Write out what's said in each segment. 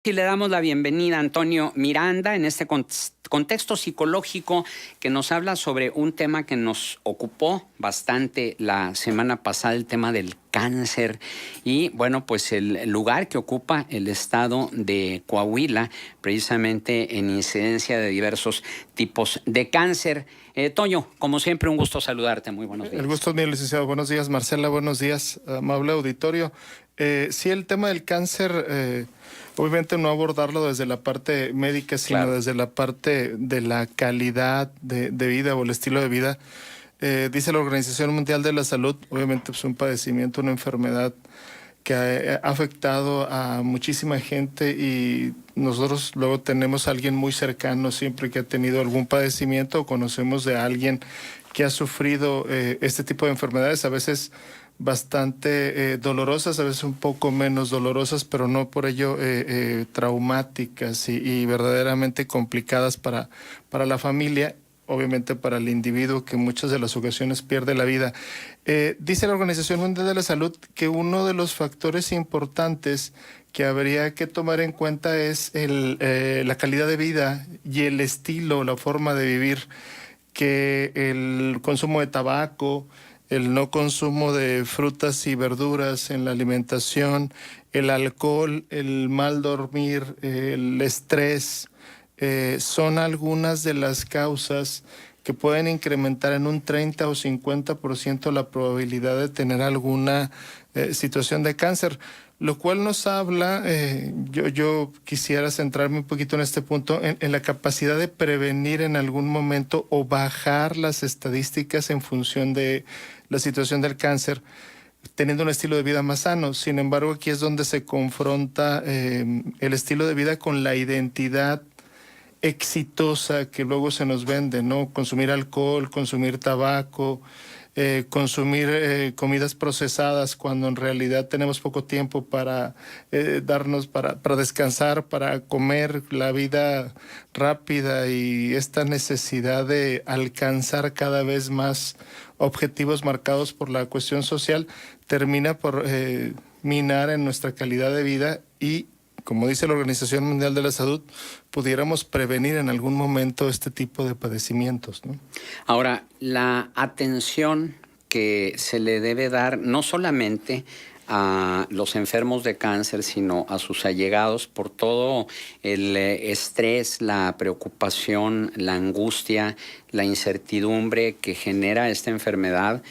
Y le damos la bienvenida a Antonio Miranda en este contexto psicológico que nos habla sobre un tema que nos ocupó bastante la semana pasada, el tema del cáncer y, bueno, pues el lugar que ocupa el estado de Coahuila, precisamente en incidencia de diversos tipos de cáncer. Toño, como siempre, un gusto saludarte. Muy buenos días. El gusto es mío, licenciado. Buenos días, Marcela. Buenos días, amable auditorio. Sí, el tema del cáncer, obviamente no abordarlo desde la parte médica, sino Claro. desde la parte de la calidad de vida o el estilo de vida. Dice la Organización Mundial de la Salud, obviamente es un padecimiento, una enfermedad que ha afectado a muchísima gente y nosotros luego tenemos a alguien muy cercano siempre que ha tenido algún padecimiento o conocemos de alguien que ha sufrido este tipo de enfermedades, a veces bastante dolorosas, a veces un poco menos dolorosas, pero no por ello traumáticas y verdaderamente complicadas para la familia, obviamente para el individuo que en muchas de las ocasiones pierde la vida. Dice la Organización Mundial de la Salud que uno de los factores importantes que habría que tomar en cuenta es la calidad de vida y el estilo, la forma de vivir, que el consumo de tabaco, el no consumo de frutas y verduras en la alimentación, el alcohol, el mal dormir, el estrés, son algunas de las causas que pueden incrementar en un 30 o 50% la probabilidad de tener alguna situación de cáncer, lo cual nos habla, yo quisiera centrarme un poquito en este punto, en la capacidad de prevenir en algún momento o bajar las estadísticas en función de la situación del cáncer, teniendo un estilo de vida más sano. Sin embargo, aquí es donde se confronta el estilo de vida con la identidad exitosa que luego se nos vende, ¿no? Consumir alcohol, consumir tabaco, consumir comidas procesadas cuando en realidad tenemos poco tiempo para darnos, para descansar, para comer, la vida rápida y esta necesidad de alcanzar cada vez más objetivos marcados por la cuestión social termina por minar en nuestra calidad de vida y, como dice la Organización Mundial de la Salud, pudiéramos prevenir en algún momento este tipo de padecimientos, ¿no? Ahora, la atención que se le debe dar no solamente a los enfermos de cáncer, sino a sus allegados por todo el estrés, la preocupación, la angustia, la incertidumbre que genera esta enfermedad.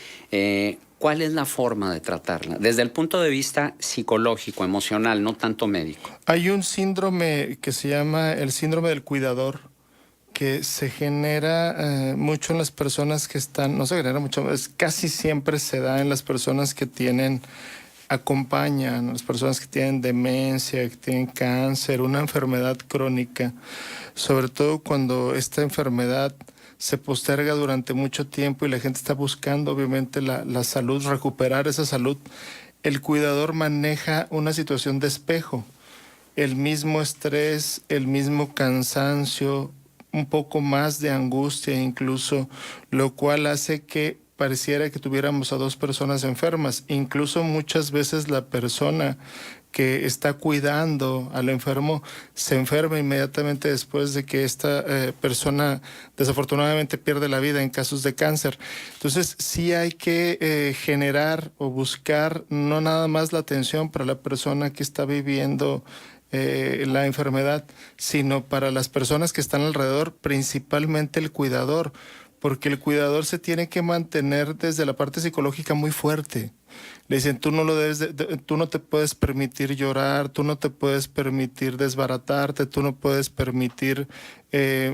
¿Cuál es la forma de tratarla? Desde el punto de vista psicológico, emocional, no tanto médico. Hay un síndrome que se llama el síndrome del cuidador, que se genera mucho en las personas que están, no se genera mucho, casi siempre se da en las personas que acompañan a las personas que tienen demencia, que tienen cáncer, una enfermedad crónica, sobre todo cuando esta enfermedad se posterga durante mucho tiempo y la gente está buscando obviamente la salud, recuperar esa salud. El cuidador maneja una situación de espejo, el mismo estrés, el mismo cansancio, un poco más de angustia incluso, lo cual hace que pareciera que tuviéramos a dos personas enfermas. Incluso muchas veces la persona que está cuidando al enfermo se enferma inmediatamente después de que esta persona desafortunadamente pierde la vida en casos de cáncer. Entonces sí hay que generar o buscar no nada más la atención para la persona que está viviendo la enfermedad, sino para las personas que están alrededor, principalmente el cuidador, porque el cuidador se tiene que mantener desde la parte psicológica muy fuerte. Le dicen, tú no lo debes tú no te puedes permitir llorar, tú no te puedes permitir desbaratarte, tú no puedes permitir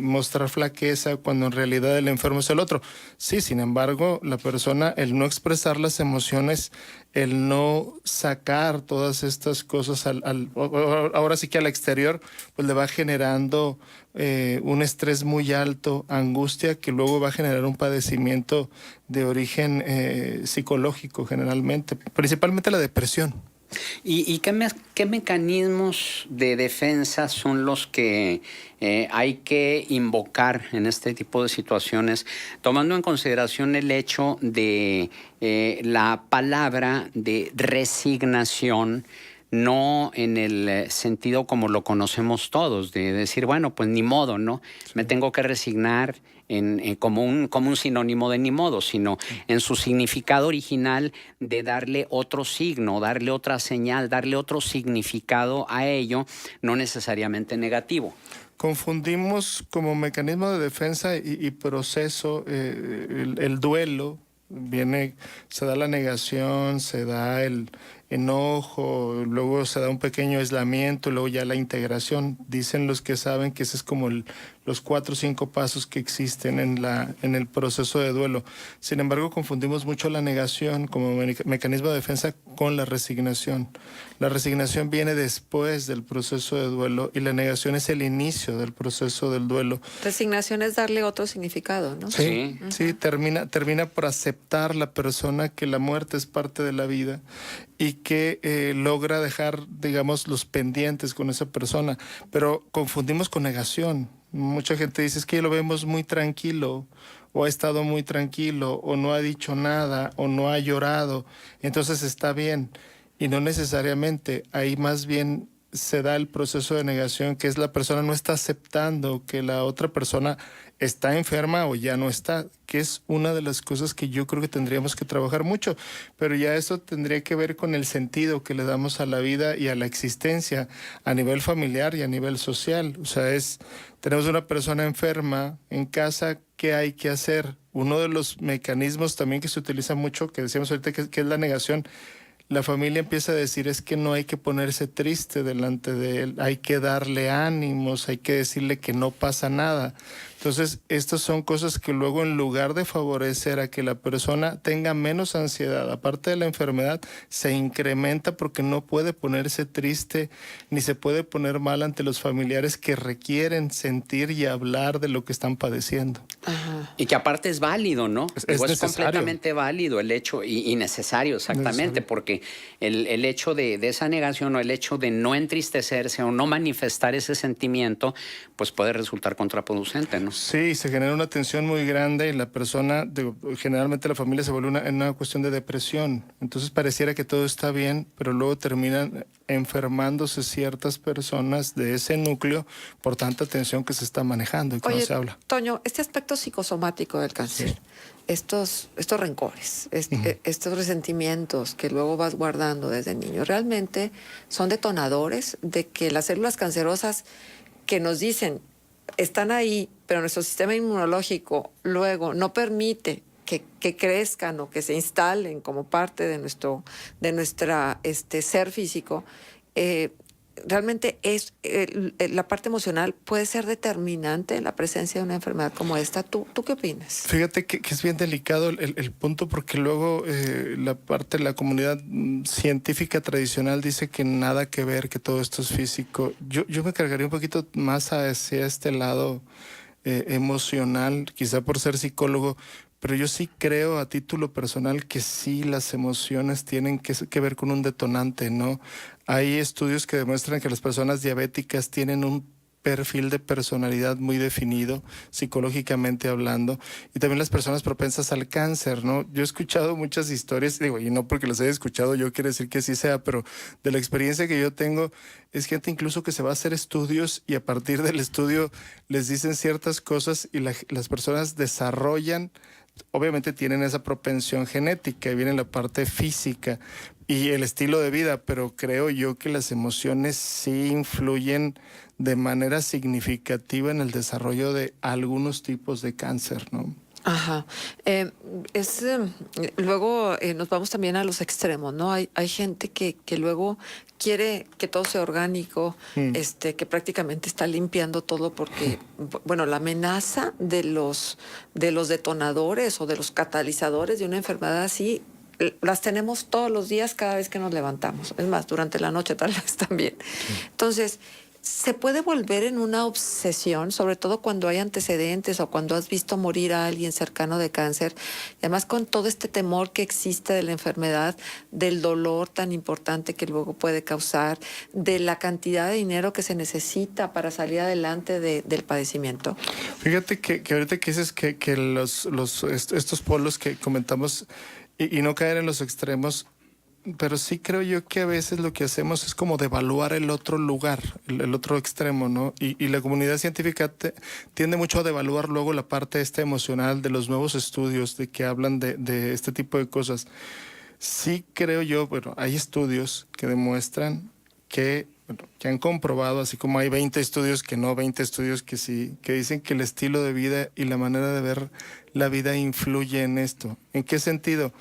mostrar flaqueza cuando en realidad el enfermo es el otro. Sí, sin embargo, la persona, el no expresar las emociones, el no sacar todas estas cosas ahora sí que al exterior, pues le va generando un estrés muy alto, angustia, que luego va a generar un padecimiento de origen psicológico generalmente, principalmente la depresión. ¿Y qué mecanismos de defensa son los que hay que invocar en este tipo de situaciones, tomando en consideración el hecho de la palabra de resignación no en el sentido como lo conocemos todos, de decir, bueno, pues ni modo, ¿no? Me tengo que resignar como un sinónimo de ni modo, sino en su significado original de darle otro signo, darle otra señal, darle otro significado a ello, no necesariamente negativo. Confundimos como mecanismo de defensa y proceso el duelo. Se da la negación, se da el enojo, luego se da un pequeño aislamiento, luego ya la integración. Dicen los que saben que ese es como los 4 o 5 pasos que existen en el proceso de duelo. Sin embargo, confundimos mucho la negación como mecanismo de defensa con la resignación. La resignación viene después del proceso de duelo y la negación es el inicio del proceso del duelo. Resignación es darle otro significado, ¿no? Sí, sí, termina por aceptar la persona que la muerte es parte de la vida y que logra dejar, digamos, los pendientes con esa persona. Pero confundimos con negación. Mucha gente dice, es que lo vemos muy tranquilo, o ha estado muy tranquilo, o no ha dicho nada, o no ha llorado, entonces está bien. Y no necesariamente, ahí más bien se da el proceso de negación, que es la persona no está aceptando que la otra persona está enferma o ya no está, que es una de las cosas que yo creo que tendríamos que trabajar mucho, pero ya eso tendría que ver con el sentido que le damos a la vida y a la existencia a nivel familiar y a nivel social. O sea, tenemos una persona enferma en casa, ¿qué hay que hacer? Uno de los mecanismos también que se utiliza mucho, que decíamos ahorita, que es la negación. La familia empieza a decir, es que no hay que ponerse triste delante de él, hay que darle ánimos, hay que decirle que no pasa nada. Entonces, estas son cosas que luego, en lugar de favorecer a que la persona tenga menos ansiedad, aparte de la enfermedad, se incrementa porque no puede ponerse triste ni se puede poner mal ante los familiares que requieren sentir y hablar de lo que están padeciendo. Ajá. Y que aparte es válido, ¿no? Es completamente válido el hecho y necesario, exactamente, porque el hecho de esa negación o el hecho de no entristecerse o no manifestar ese sentimiento, pues puede resultar contraproducente, ¿no? Sí, se genera una tensión muy grande y la persona, generalmente la familia se vuelve en una cuestión de depresión. Entonces pareciera que todo está bien, pero luego terminan enfermándose ciertas personas de ese núcleo por tanta tensión que se está manejando y que no se habla. Toño, este aspecto psicosomático del cáncer, sí, estos rencores, estos resentimientos que luego vas guardando desde niño, realmente son detonadores de que las células cancerosas que nos dicen están ahí, pero nuestro sistema inmunológico luego no permite que crezcan o que se instalen como parte de nuestra ser físico, realmente la parte emocional puede ser determinante en la presencia de una enfermedad como esta. ¿Tú qué opinas? Fíjate que es bien delicado el punto, porque luego la parte de la comunidad científica tradicional dice que nada que ver, que todo esto es físico. Yo me cargaría un poquito más hacia este lado emocional, quizá por ser psicólogo, pero yo sí creo a título personal que sí las emociones tienen que ver con un detonante, ¿no? Hay estudios que demuestran que las personas diabéticas tienen un perfil de personalidad muy definido, psicológicamente hablando, y también las personas propensas al cáncer, ¿no? Yo he escuchado muchas historias, digo, y no porque las haya escuchado yo quiere decir que así sea, pero de la experiencia que yo tengo, es gente incluso que se va a hacer estudios y a partir del estudio les dicen ciertas cosas y las personas desarrollan, obviamente tienen esa propensión genética y viene la parte física y el estilo de vida, pero creo yo que las emociones sí influyen de manera significativa en el desarrollo de algunos tipos de cáncer, ¿no? Ajá. Luego nos vamos también a los extremos, ¿no? Hay gente que luego quiere que todo sea orgánico, que prácticamente está limpiando todo porque, bueno, la amenaza de los detonadores o de los catalizadores de una enfermedad así las tenemos todos los días cada vez que nos levantamos. Es más, durante la noche tal vez también. Entonces, se puede volver en una obsesión, sobre todo cuando hay antecedentes o cuando has visto morir a alguien cercano de cáncer, y además con todo este temor que existe de la enfermedad, del dolor tan importante que luego puede causar, de la cantidad de dinero que se necesita para salir adelante del padecimiento. Fíjate que ahorita que dices que estos polos que comentamos y no caer en los extremos, pero sí creo yo que a veces lo que hacemos es como devaluar el otro lugar, el otro extremo, ¿no? Y la comunidad científica tiende mucho a devaluar luego la parte esta emocional de los nuevos estudios de que hablan de este tipo de cosas. Sí creo yo, bueno, hay estudios que demuestran que, bueno, que han comprobado, así como hay 20 estudios que no, 20 estudios que sí, que dicen que el estilo de vida y la manera de ver la vida influye en esto. ¿En qué sentido?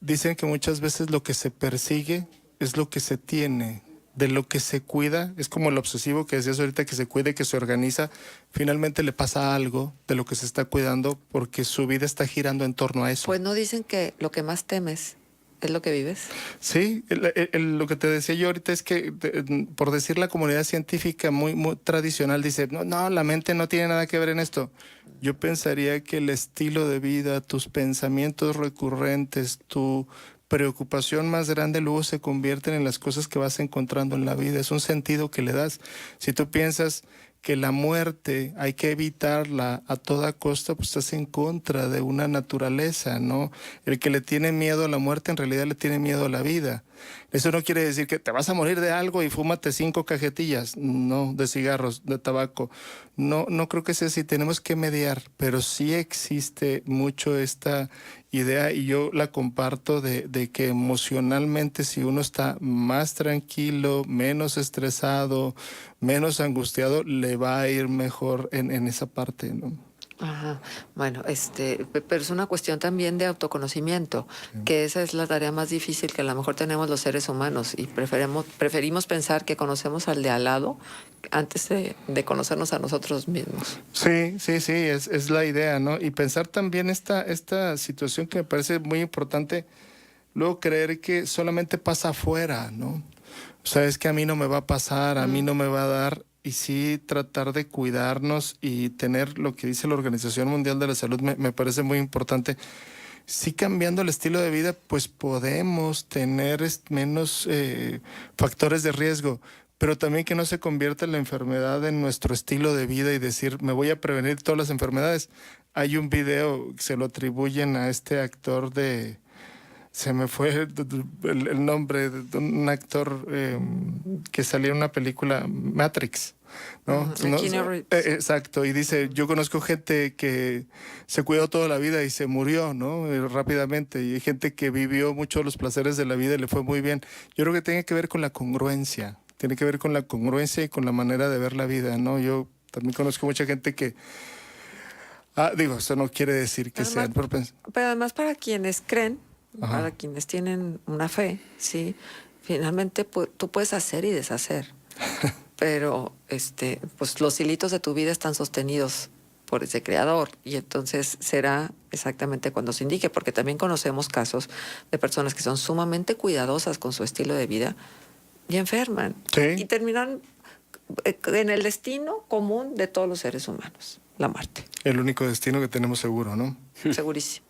Dicen que muchas veces lo que se persigue es lo que se tiene. De lo que se cuida, es como el obsesivo que decías ahorita, que se cuide, que se organiza, finalmente le pasa algo de lo que se está cuidando porque su vida está girando en torno a eso. Pues no dicen que lo que más temes es lo que vives. Sí, lo que te decía yo ahorita es que, por decir la comunidad científica muy tradicional, dice, no, no, la mente no tiene nada que ver en esto. Yo pensaría que el estilo de vida, tus pensamientos recurrentes, tu preocupación más grande luego se convierten en las cosas que vas encontrando en la vida. Es un sentido que le das. Si tú piensas que la muerte hay que evitarla a toda costa, pues estás en contra de una naturaleza, ¿no? El que le tiene miedo a la muerte en realidad le tiene miedo a la vida. Eso no quiere decir que te vas a morir de algo y fúmate 5 cajetillas, no, de cigarros, de tabaco. No, no creo que sea así, tenemos que mediar, pero sí existe mucho esta idea y yo la comparto de que emocionalmente si uno está más tranquilo, menos estresado, menos angustiado, le va a ir mejor en esa parte, ¿no? Ajá. Bueno, pero es una cuestión también de autoconocimiento, que esa es la tarea más difícil que a lo mejor tenemos los seres humanos y preferimos pensar que conocemos al de al lado antes de conocernos a nosotros mismos. Sí, sí, sí, es la idea, ¿no? Y pensar también esta situación que me parece muy importante, luego creer que solamente pasa afuera, ¿no? O sea, es que a mí no me va a pasar, a mí no me va a dar, y sí tratar de cuidarnos y tener lo que dice la Organización Mundial de la Salud me parece muy importante. Sí, cambiando el estilo de vida, pues podemos tener menos factores de riesgo, pero también que no se convierta la enfermedad en nuestro estilo de vida y decir, me voy a prevenir todas las enfermedades. Hay un video que se lo atribuyen a este actor se me fue el nombre de un actor que salió en una película, Matrix, ¿no? No, exacto, y dice, yo conozco gente que se cuidó toda la vida y se murió, ¿no? Rápidamente, y hay gente que vivió mucho los placeres de la vida y le fue muy bien. Yo creo que tiene que ver con la congruencia, tiene que ver con la congruencia y con la manera de ver la vida, ¿no? Yo también conozco mucha gente que... digo, esto no quiere decir que sean propensos. Pero además para quienes creen, Ajá. para quienes tienen una fe, sí, finalmente tú puedes hacer y deshacer, pero pues los hilitos de tu vida están sostenidos por ese creador y entonces será exactamente cuando se indique, porque también conocemos casos de personas que son sumamente cuidadosas con su estilo de vida y enferman y terminan en el destino común de todos los seres humanos, la muerte. El único destino que tenemos seguro, ¿no? Segurísimo.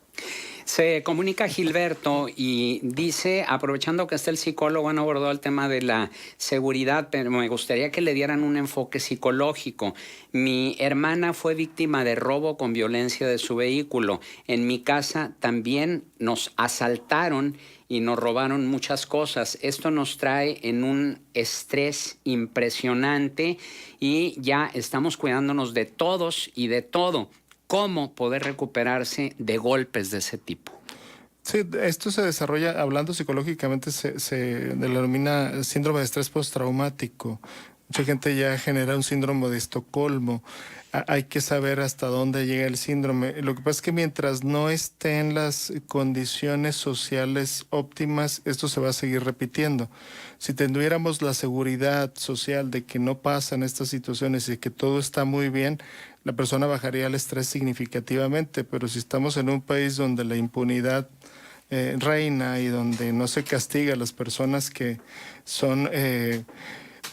Se comunica Gilberto y dice, aprovechando que está el psicólogo, han abordado el tema de la seguridad, pero me gustaría que le dieran un enfoque psicológico. Mi hermana fue víctima de robo con violencia de su vehículo. En mi casa también nos asaltaron y nos robaron muchas cosas. Esto nos trae en un estrés impresionante y ya estamos cuidándonos de todos y de todo. ¿Cómo poder recuperarse de golpes de ese tipo? Sí, esto se desarrolla, hablando psicológicamente, se denomina síndrome de estrés postraumático. Mucha gente ya genera un síndrome de Estocolmo. Hay que saber hasta dónde llega el síndrome. Lo que pasa es que mientras no estén las condiciones sociales óptimas, esto se va a seguir repitiendo. Si tuviéramos la seguridad social de que no pasan estas situaciones y que todo está muy bien, la persona bajaría el estrés significativamente, pero si estamos en un país donde la impunidad reina y donde no se castiga a las personas que son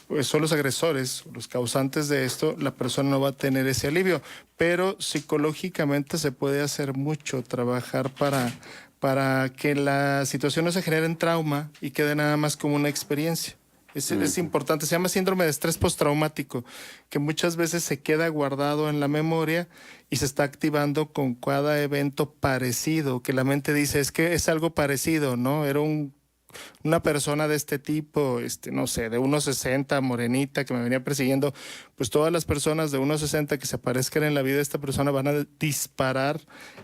los agresores, los causantes de esto, la persona no va a tener ese alivio. Pero psicológicamente se puede hacer mucho, trabajar para que la situación no se genere en trauma y quede nada más como una experiencia. Es importante, se llama síndrome de estrés postraumático, que muchas veces se queda guardado en la memoria y se está activando con cada evento parecido, que la mente dice, es que es algo parecido, ¿no? Era un una persona de este tipo, no sé, de 1.60, morenita, que me venía persiguiendo, pues todas las personas de 1.60 que se aparezcan en la vida de esta persona van a disparar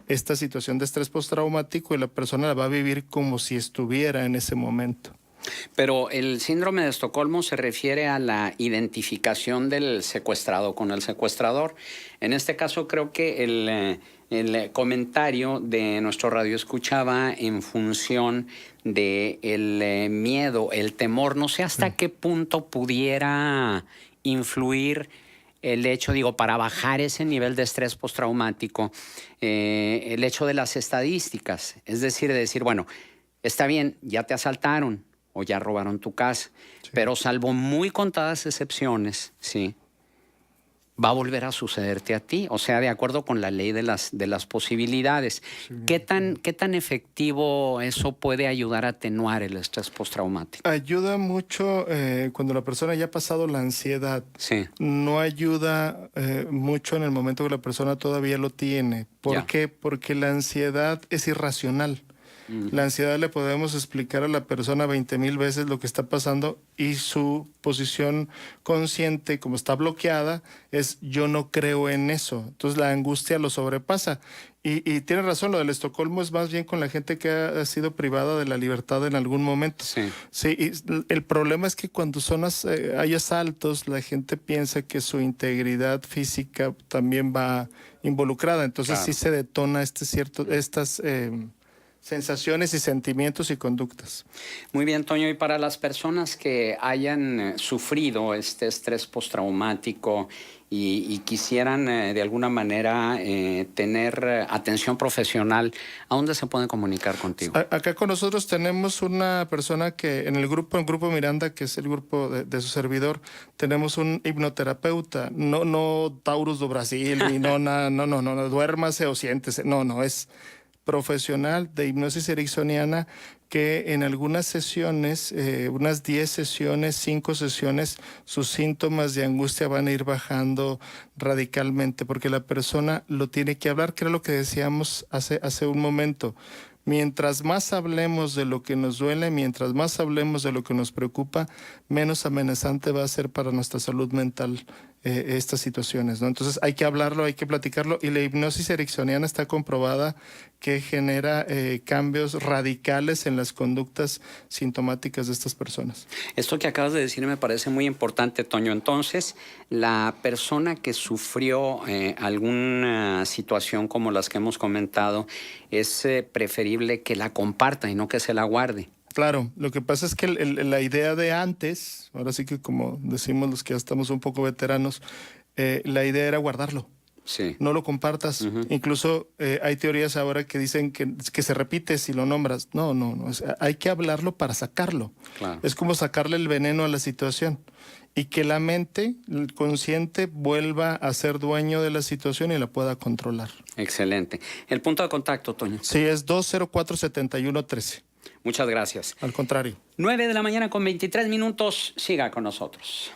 esta situación de estrés postraumático y la persona la va a vivir como si estuviera en ese momento. Pero el síndrome de Estocolmo se refiere a la identificación del secuestrado con el secuestrador. En este caso creo que el comentario de nuestro radio escuchaba en función de el miedo, el temor. No sé hasta qué punto pudiera influir el hecho, para bajar ese nivel de estrés postraumático, el hecho de las estadísticas. Es decir, bueno, está bien, ya te asaltaron o ya robaron tu casa, sí, pero salvo muy contadas excepciones, sí, va a volver a sucederte a ti, o sea, de acuerdo con la ley de las posibilidades. Sí. ¿Qué tan efectivo eso puede ayudar a atenuar el estrés postraumático? Ayuda mucho cuando la persona ya ha pasado la ansiedad. Sí. No ayuda mucho en el momento que la persona todavía lo tiene. ¿Por qué? Porque la ansiedad es irracional. La ansiedad le podemos explicar a la persona 20,000 veces lo que está pasando y su posición consciente, como está bloqueada, es yo no creo en eso. Entonces la angustia lo sobrepasa. Y tiene razón, lo del Estocolmo es más bien con la gente que ha sido privada de la libertad en algún momento. Sí. Sí, y el problema es que cuando hay asaltos, la gente piensa que su integridad física también va involucrada. Entonces claro, sí se detona estas sensaciones y sentimientos y conductas. Muy bien, Toño. Y para las personas que hayan sufrido este estrés postraumático y quisieran de alguna manera tener atención profesional, ¿a dónde se pueden comunicar contigo? Acá con nosotros tenemos una persona que en el grupo Miranda, que es el grupo de su servidor, tenemos un hipnoterapeuta, no Taurus do Brasil, y no, duérmase o siéntese, no, es profesional de hipnosis ericksoniana que en algunas sesiones, unas 10 sesiones, 5 sesiones, sus síntomas de angustia van a ir bajando radicalmente porque la persona lo tiene que hablar, que era lo que decíamos hace un momento. Mientras más hablemos de lo que nos duele, mientras más hablemos de lo que nos preocupa, menos amenazante va a ser para nuestra salud mental estas situaciones, ¿no? Entonces hay que hablarlo, hay que platicarlo, y la hipnosis ericksoniana está comprobada que genera cambios radicales en las conductas sintomáticas de estas personas. Esto que acabas de decir me parece muy importante, Toño. Entonces, la persona que sufrió alguna situación como las que hemos comentado, es preferible que la comparta y no que se la guarde. Claro, lo que pasa es que la idea de antes, ahora sí que como decimos los que ya estamos un poco veteranos, la idea era guardarlo. Sí. No lo compartas. Incluso hay teorías ahora que dicen que se repite si lo nombras. No. Hay que hablarlo para sacarlo. Claro. Es como sacarle el veneno a la situación. Y que la mente, el consciente, vuelva a ser dueño de la situación y la pueda controlar. Excelente. El punto de contacto, Toño. Sí, es 204-7113. Muchas gracias. Al contrario. 9 de la mañana con 23 minutos. Siga con nosotros.